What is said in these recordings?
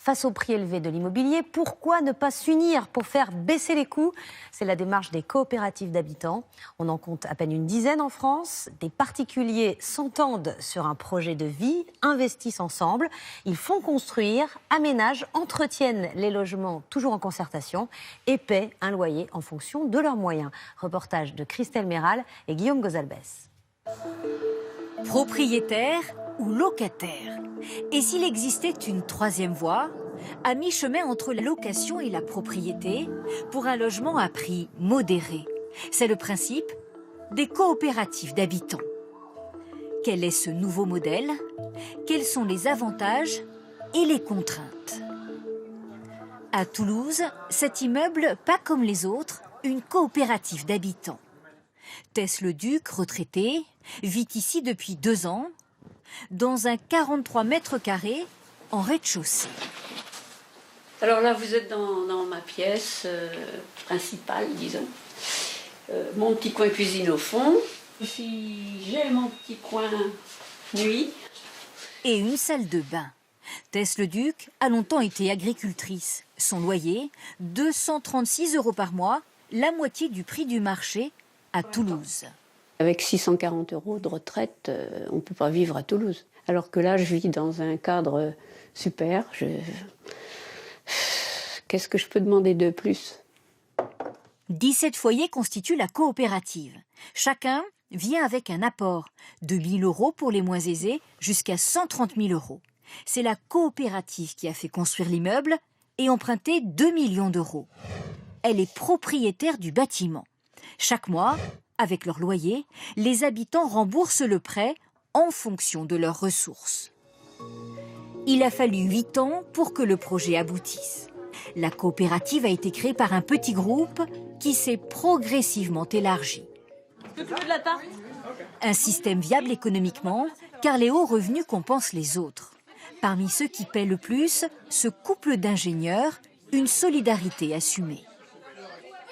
Face au prix élevé de l'immobilier, pourquoi ne pas s'unir pour faire baisser les coûts? C'est la démarche des coopératives d'habitants. On en compte à peine une dizaine en France. Des particuliers s'entendent sur un projet de vie, investissent ensemble. Ils font construire, aménagent, entretiennent les logements toujours en concertation et paient un loyer en fonction de leurs moyens. Reportage de Christelle Méral et Guillaume Gozalbès. Propriétaire ou locataire? Et s'il existait une troisième voie, à mi-chemin entre la location et la propriété, pour un logement à prix modéré? C'est le principe des coopératives d'habitants. Quel est ce nouveau modèle? Quels sont les avantages et les contraintes? À Toulouse, cet immeuble, pas comme les autres, une coopérative d'habitants. Tess Leduc, retraité, vit ici depuis 2 ans, dans un 43 mètres carrés en rez-de-chaussée. Alors là, vous êtes dans ma pièce principale, disons. Mon petit coin cuisine au fond. J'ai mon petit coin nuit. Et une salle de bain. Tess Leduc a longtemps été agricultrice. Son loyer, 236 € par mois, la moitié du prix du marché à Toulouse. Avec 640 € de retraite, on ne peut pas vivre à Toulouse. Alors que là, je vis dans un cadre super. Qu'est-ce que je peux demander de plus? 17 foyers constituent la coopérative. Chacun vient avec un apport de 1 000 € pour les moins aisés jusqu'à 130 000 €. C'est la coopérative qui a fait construire l'immeuble et emprunté 2 millions d'euros. Elle est propriétaire du bâtiment. Chaque mois, avec leur loyer, les habitants remboursent le prêt en fonction de leurs ressources. Il a fallu 8 ans pour que le projet aboutisse. La coopérative a été créée par un petit groupe qui s'est progressivement élargi. Un système viable économiquement, car les hauts revenus compensent les autres. Parmi ceux qui paient le plus, ce couple d'ingénieurs, une solidarité assumée.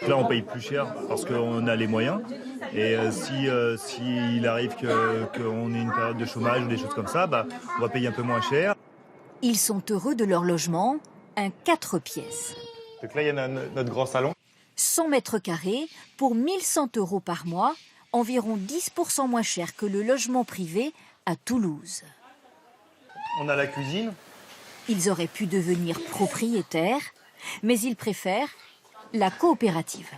Là, on paye plus cher parce qu'on a les moyens. Et s'il arrive qu'on ait une période de chômage ou des choses comme ça, on va payer un peu moins cher. Ils sont heureux de leur logement, un 4 pièces. Donc là, il y a notre grand salon. 100 mètres carrés pour 1 100 € par mois, environ 10% moins cher que le logement privé à Toulouse. On a la cuisine. Ils auraient pu devenir propriétaires, mais ils préfèrent la coopérative.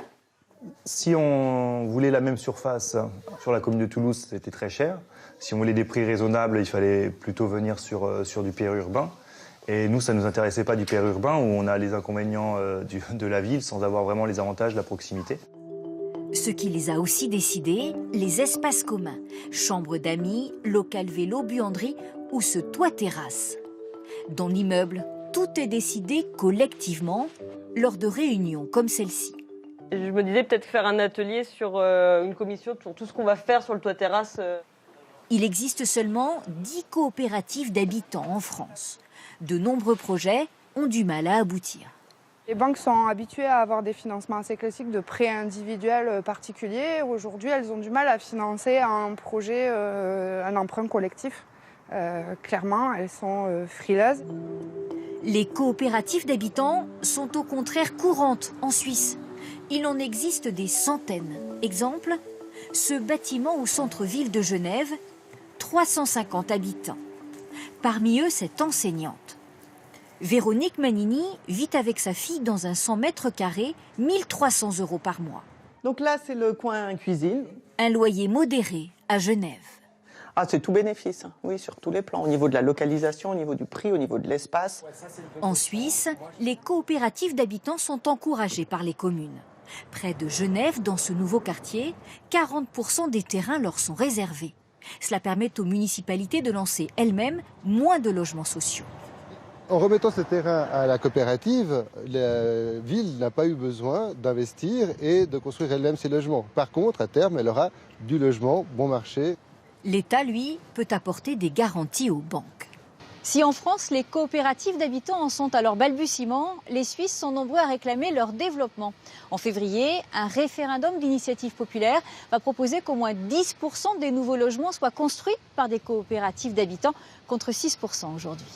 Si on voulait la même surface sur la commune de Toulouse, c'était très cher. Si on voulait des prix raisonnables, il fallait plutôt venir sur du périurbain. Et nous, ça ne nous intéressait pas du périurbain, où on a les inconvénients de la ville sans avoir vraiment les avantages de la proximité. Ce qui les a aussi décidés, les espaces communs, chambres d'amis, local vélo, buanderie ou ce toit-terrasse. Dans l'immeuble, tout est décidé collectivement lors de réunions comme celle-ci. Je me disais peut-être faire un atelier sur une commission sur tout ce qu'on va faire sur le toit-terrasse. Il existe seulement 10 coopératives d'habitants en France. De nombreux projets ont du mal à aboutir. Les banques sont habituées à avoir des financements assez classiques de prêts individuels particuliers. Aujourd'hui, elles ont du mal à financer un projet, un emprunt collectif. Clairement, elles sont frileuses. Les coopératives d'habitants sont au contraire courantes en Suisse. Il en existe des centaines. Exemple, ce bâtiment au centre-ville de Genève, 350 habitants. Parmi eux, cette enseignante. Véronique Manini vit avec sa fille dans un 100 mètres carrés, 1 300 € par mois. Donc là, c'est le coin cuisine. Un loyer modéré à Genève. Ah, c'est tout bénéfice, oui, sur tous les plans, au niveau de la localisation, au niveau du prix, au niveau de l'espace. En Suisse, les coopératives d'habitants sont encouragées par les communes. Près de Genève, dans ce nouveau quartier, 40% des terrains leur sont réservés. Cela permet aux municipalités de lancer elles-mêmes moins de logements sociaux. En remettant ce terrain à la coopérative, la ville n'a pas eu besoin d'investir et de construire elle-même ses logements. Par contre, à terme, elle aura du logement bon marché. L'État, lui, peut apporter des garanties aux banques. Si en France, les coopératives d'habitants en sont à leur balbutiement, les Suisses sont nombreux à réclamer leur développement. En février, un référendum d'initiative populaire va proposer qu'au moins 10% des nouveaux logements soient construits par des coopératives d'habitants, contre 6% aujourd'hui.